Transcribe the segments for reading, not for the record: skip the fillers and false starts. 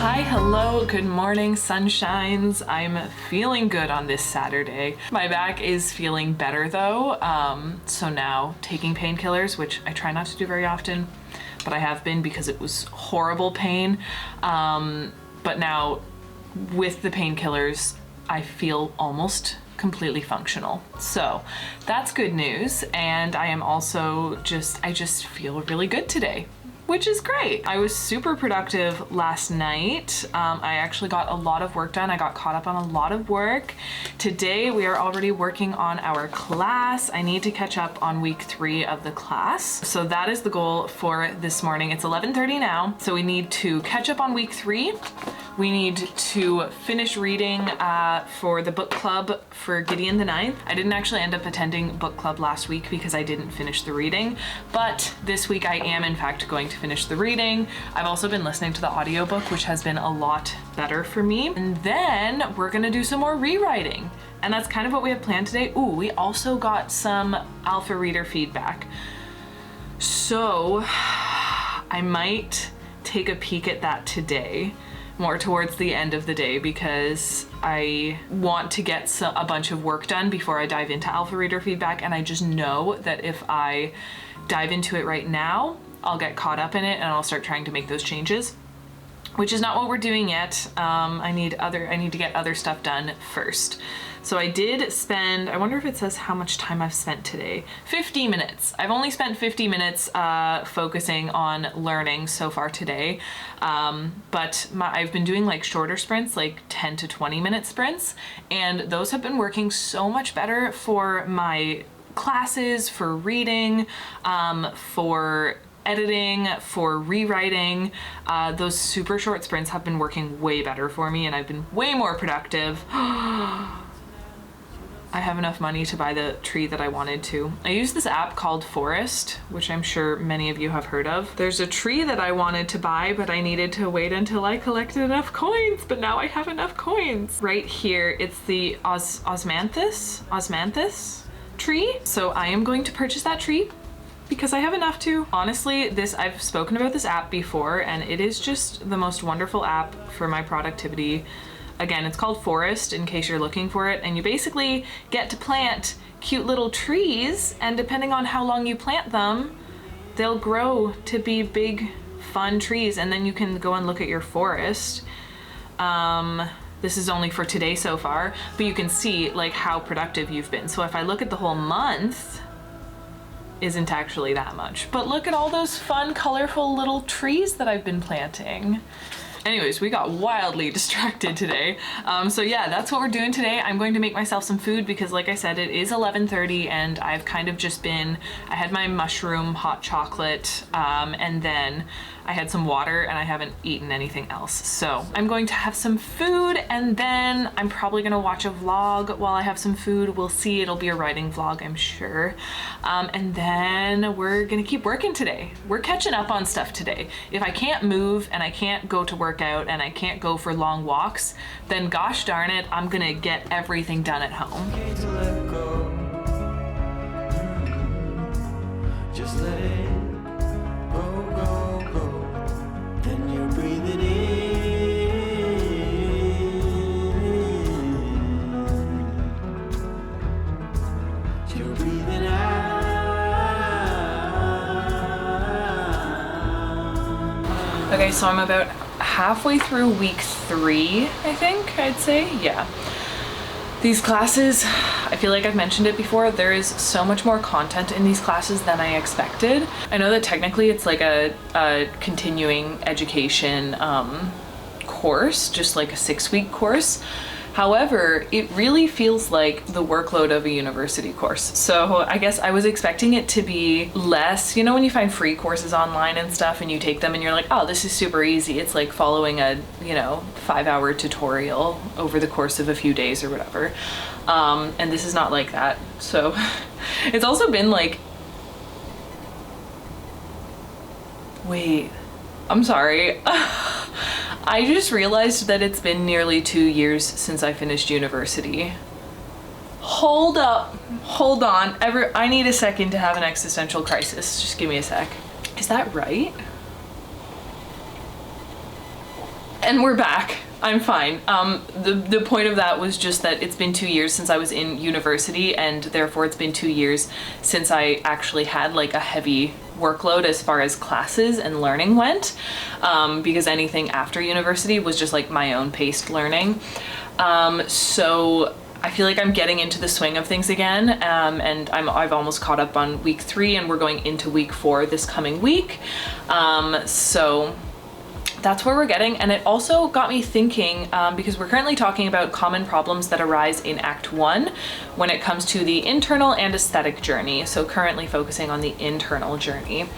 Hi, hello, good morning, sunshines. I'm feeling good on this Saturday. My back is feeling better though, so now taking painkillers, which I try not to do very often, but I have been because it was horrible pain. But now with the painkillers, I feel almost completely functional. So that's good news. And I am also I just feel really good today, which is great. I was super productive last night. I actually got a lot of work done. I got caught up on a lot of work. Today we are already working on our class. I need to catch up on week 3 of the class. So that is the goal for this morning. It's 11:30 now. So we need to catch up on week 3. We need to finish reading for the book club for Gideon the Ninth. I didn't actually end up attending book club last week because I didn't finish the reading, but this week I am in fact going to finish the reading. I've also been listening to the audiobook, which has been a lot better for me. And then we're gonna do some more rewriting. And that's kind of what we have planned today. Ooh, we also got some alpha reader feedback. So I might take a peek at that today, more towards the end of the day, because I want to get a bunch of work done before I dive into alpha reader feedback. And I just know that if I dive into it right now, I'll get caught up in it and I'll start trying to make those changes, which is not what we're doing yet. I need to get other stuff done first. So I did spend, I wonder if it says how much time I've spent today. 50 minutes. I've only spent 50 minutes focusing on learning so far today. But I've been doing like shorter sprints, like 10 to 20 minute sprints. And those have been working so much better for my classes, for reading, for editing, for rewriting. Those super short sprints have been working way better for me and I've been way more productive. I have enough money to buy the tree that I wanted to. I use this app called Forest, which I'm sure many of you have heard of. There's a tree that I wanted to buy, but I needed to wait until I collected enough coins, but now I have enough coins. Right here, it's the osmanthus tree. So I am going to purchase that tree because I have enough to. Honestly, I've spoken about this app before and it is just the most wonderful app for my productivity. Again, it's called Forest in case you're looking for it, and you basically get to plant cute little trees, and depending on how long you plant them, they'll grow to be big, fun trees, and then you can go and look at your forest. This is only for today so far, but you can see like how productive you've been. So if I look at the whole month, isn't actually that much. But look at all those fun, colorful little trees that I've been planting. Anyways, we got wildly distracted today. So yeah, that's what we're doing today. I'm going to make myself some food because like I said, it is 11:30 and I've kind of just I had my mushroom hot chocolate, and then I had some water and I haven't eaten anything else. So I'm going to have some food and then I'm probably gonna watch a vlog while I have some food. We'll see, it'll be a writing vlog, I'm sure. And then we're gonna keep working today. We're catching up on stuff today. If I can't move and I can't go to work out and I can't go for long walks, then gosh darn it, I'm gonna get everything done at home. Just let it go, go, go. Then you're breathing in. You're breathing out. Okay, so I'm about halfway through week 3, I think I'd say, yeah. These classes, I feel like I've mentioned it before, there is so much more content in these classes than I expected. I know that technically it's like a continuing education course, just like a 6-week course. However, it really feels like the workload of a university course. So I guess I was expecting it to be less, you know, when you find free courses online and stuff and you take them and you're like, oh, this is super easy. It's like following a, 5-hour tutorial over the course of a few days or whatever. And this is not like that. So it's also been like, wait, I'm sorry. I just realized that it's been nearly 2 years since I finished university. Hold up, hold on. I need a second to have an existential crisis. Just give me a sec. Is that right? And we're back. I'm fine. The point of that was just that it's been 2 years since I was in university, and therefore it's been 2 years since I actually had like a heavy workload as far as classes and learning went, because anything after university was just like my own paced learning. So I feel like I'm getting into the swing of things again, and I've almost caught up on week 3, and we're going into week 4 this coming week. So that's where we're getting. And it also got me thinking, because we're currently talking about common problems that arise in Act 1 when it comes to the internal and aesthetic journey. So currently focusing on the internal journey.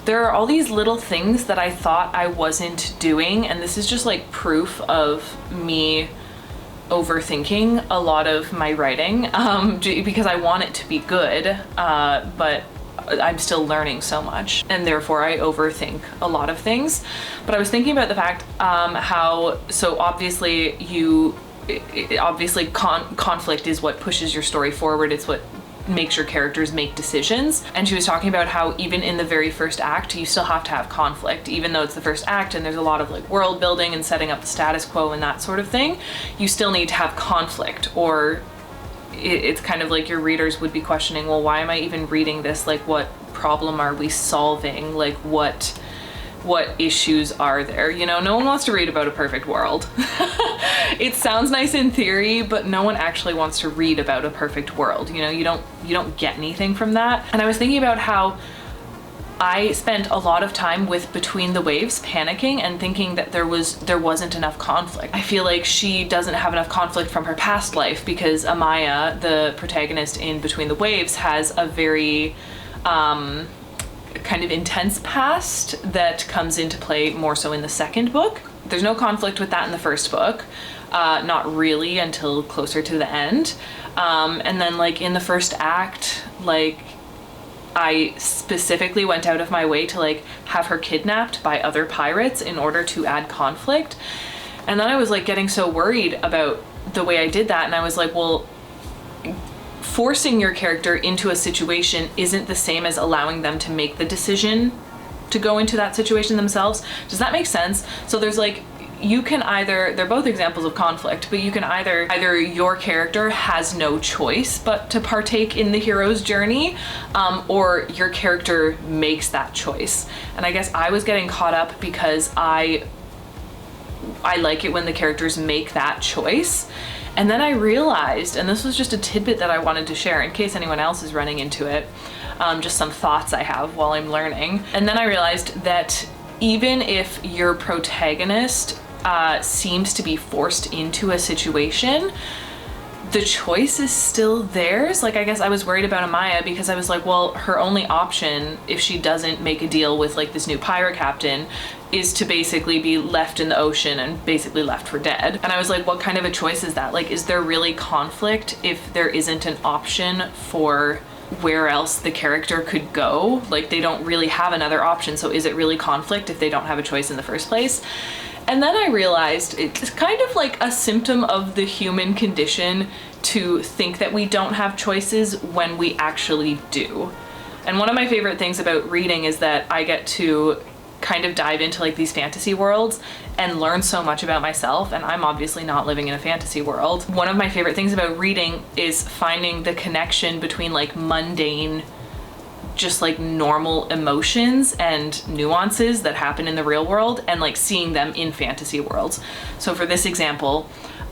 There are all these little things that I thought I wasn't doing, and this is just like proof of me overthinking a lot of my writing, because I want it to be good, but I'm still learning so much, and therefore I overthink a lot of things. But I was thinking about the fact how, so obviously conflict is what pushes your story forward. It's what makes your characters make decisions. And she was talking about how even in the very first act, you still have to have conflict. Even though it's the first act and there's a lot of like world building and setting up the status quo and that sort of thing, you still need to have conflict, or it's kind of like your readers would be questioning, well, why am I even reading this? Like, what problem are we solving? Like, what issues are there? You know, no one wants to read about a perfect world. It sounds nice in theory, but no one actually wants to read about a perfect world. You know, you don't get anything from that. And I was thinking about how I spent a lot of time with Between the Waves panicking and thinking that there wasn't enough conflict. I feel like she doesn't have enough conflict from her past life, because Amaya, the protagonist in Between the Waves, has a very kind of intense past that comes into play more so in the second book. There's no conflict with that in the first book, not really until closer to the end. And then like in the first act, like I specifically went out of my way to like have her kidnapped by other pirates in order to add conflict. And then I was like getting so worried about the way I did that, and I was like, well, forcing your character into a situation isn't the same as allowing them to make the decision to go into that situation themselves. Does that make sense? So there's like, you can either, they're both examples of conflict, but you can either your character has no choice but to partake in the hero's journey, or your character makes that choice. And I guess I was getting caught up because I like it when the characters make that choice. And then I realized, and this was just a tidbit that I wanted to share in case anyone else is running into it, just some thoughts I have while I'm learning. And then I realized that even if your protagonist seems to be forced into a situation, the choice is still theirs. Like, I guess I was worried about Amaya because I was like, well, her only option if she doesn't make a deal with like this new pirate captain is to basically be left in the ocean and basically left for dead. And I was like, what kind of a choice is that? Like, is there really conflict if there isn't an option for where else the character could go? Like, they don't really have another option. So is it really conflict if they don't have a choice in the first place? And then I realized it's kind of like a symptom of the human condition to think that we don't have choices when we actually do. And one of my favorite things about reading is that I get to kind of dive into like these fantasy worlds and learn so much about myself, and I'm obviously not living in a fantasy world. One of my favorite things about reading is finding the connection between like mundane, just like normal emotions and nuances that happen in the real world and like seeing them in fantasy worlds. So for this example,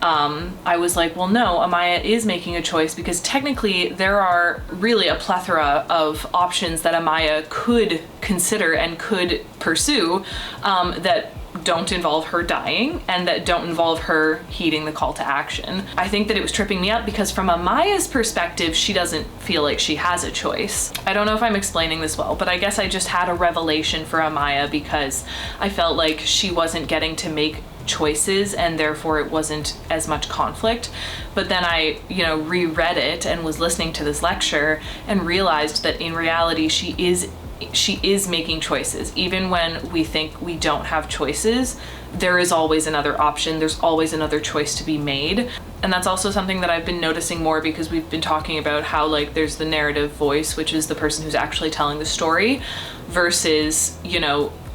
I was like, well, no, Amaya is making a choice because technically there are really a plethora of options that Amaya could consider and could pursue, that don't involve her dying and that don't involve her heeding the call to action. I think that it was tripping me up because from Amaya's perspective, she doesn't feel like she has a choice. I don't know if I'm explaining this well, but I guess I just had a revelation for Amaya because I felt like she wasn't getting to make choices and therefore it wasn't as much conflict. But then I, reread it and was listening to this lecture and realized that in reality she is making choices. Even when we think we don't have choices, there is always another option. There's always another choice to be made. And that's also something that I've been noticing more because we've been talking about how like there's the narrative voice, which is the person who's actually telling the story, versus,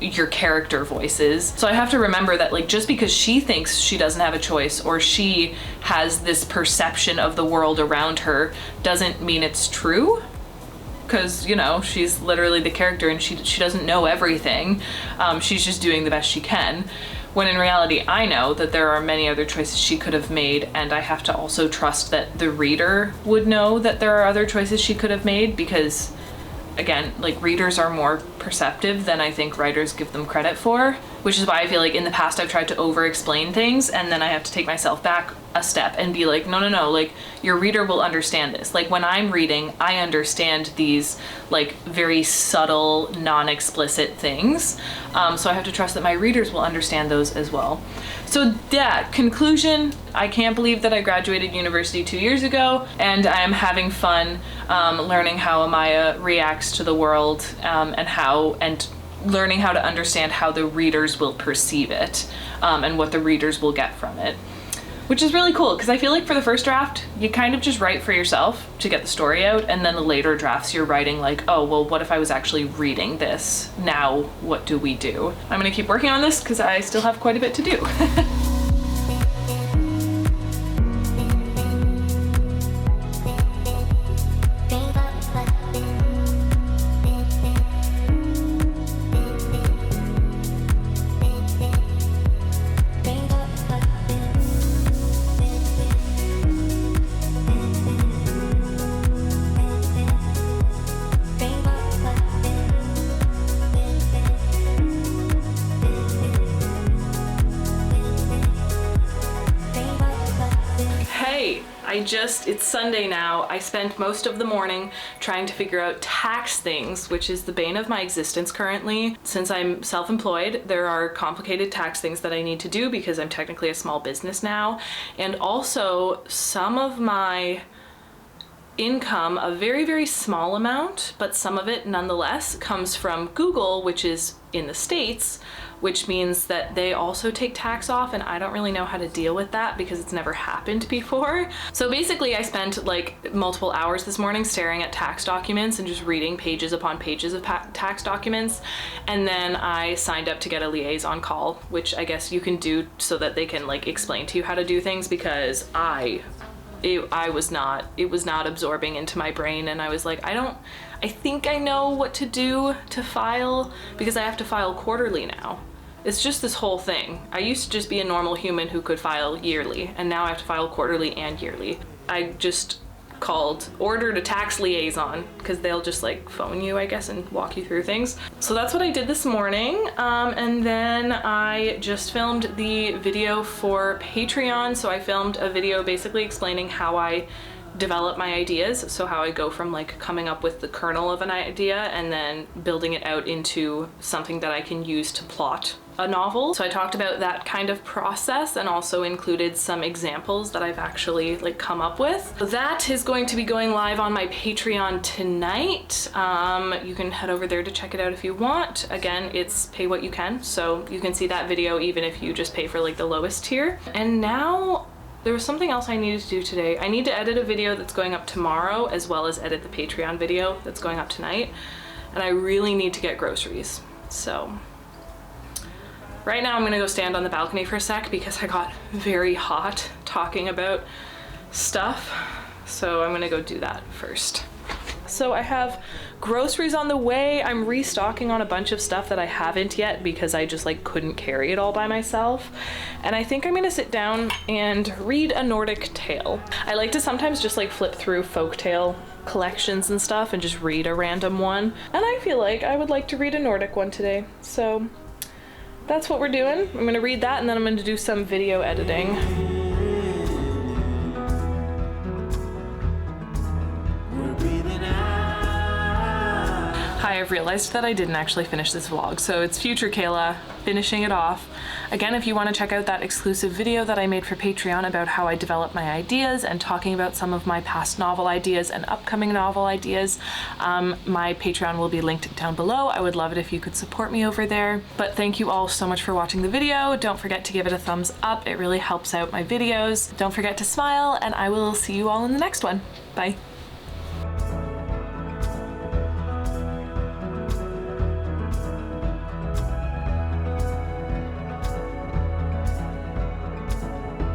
your character voices. So I have to remember that like just because she thinks she doesn't have a choice or she has this perception of the world around her doesn't mean it's true. Because, you know, she's literally the character and she doesn't know everything. She's just doing the best she can. When in reality, I know that there are many other choices she could have made, and I have to also trust that the reader would know that there are other choices she could have made, because again, like, readers are more perceptive than I think writers give them credit for, which is why I feel like in the past I've tried to over-explain things, and then I have to take myself back a step and be like, no, like, your reader will understand this. Like, when I'm reading, I understand these like very subtle, non-explicit things, so I have to trust that my readers will understand those as well. So yeah, conclusion, I can't believe that I graduated university 2 years ago, and I am having fun learning how Amaya reacts to the world, and learning how to understand how the readers will perceive it, and what the readers will get from it. Which is really cool, because I feel like for the first draft, you kind of just write for yourself to get the story out, and then the later drafts you're writing like, oh, well, what if I was actually reading this? Now, what do we do? I'm gonna keep working on this because I still have quite a bit to do. It's Sunday now. I spent most of the morning trying to figure out tax things, which is the bane of my existence currently. Since I'm self-employed, there are complicated tax things that I need to do because I'm technically a small business now. And also some of my income, a very, very small amount, but some of it nonetheless comes from Google, which is in the States, which means that they also take tax off, and I don't really know how to deal with that because it's never happened before. So basically I spent like multiple hours this morning staring at tax documents and just reading pages upon pages of tax documents, and then I signed up to get a liaison call, which I guess you can do so that they can like explain to you how to do things, because it was not absorbing into my brain, and I was like, I think I know what to do to file, because I have to file quarterly now. It's just this whole thing. I used to just be a normal human who could file yearly, and now I have to file quarterly and yearly. I just ordered a tax liaison, because they'll just like phone you, I guess, and walk you through things. So that's what I did this morning, and then I just filmed the video for Patreon. So I filmed a video basically explaining how I develop my ideas, so how I go from like coming up with the kernel of an idea and then building it out into something that I can use to plot a novel. So I talked about that kind of process and also included some examples that I've actually like come up with. That is going to be going live on my Patreon tonight. You can head over there to check it out if you want. Again, it's pay what you can, so you can see that video even if you just pay for like the lowest tier. And now there was something else I needed to do today. I need to edit a video that's going up tomorrow, as well as edit the Patreon video that's going up tonight. And I really need to get groceries. So right now I'm gonna go stand on the balcony for a sec because I got very hot talking about stuff. So I'm gonna go do that first. So I have groceries on the way. I'm restocking on a bunch of stuff that I haven't yet because I just like couldn't carry it all by myself. And I think I'm gonna sit down and read a Nordic tale. I like to sometimes just like flip through folktale collections and stuff and just read a random one. And I feel like I would like to read a Nordic one today. So that's what we're doing. I'm gonna read that and then I'm gonna do some video editing. Hi, I've realized that I didn't actually finish this vlog, so it's future Kayla finishing it off. Again, if you want to check out that exclusive video that I made for Patreon about how I develop my ideas and talking about some of my past novel ideas and upcoming novel ideas, my Patreon will be linked down below. I would love it if you could support me over there. But thank you all so much for watching the video. Don't forget to give it a thumbs up. It really helps out my videos. Don't forget to smile, and I will see you all in the next one. Bye.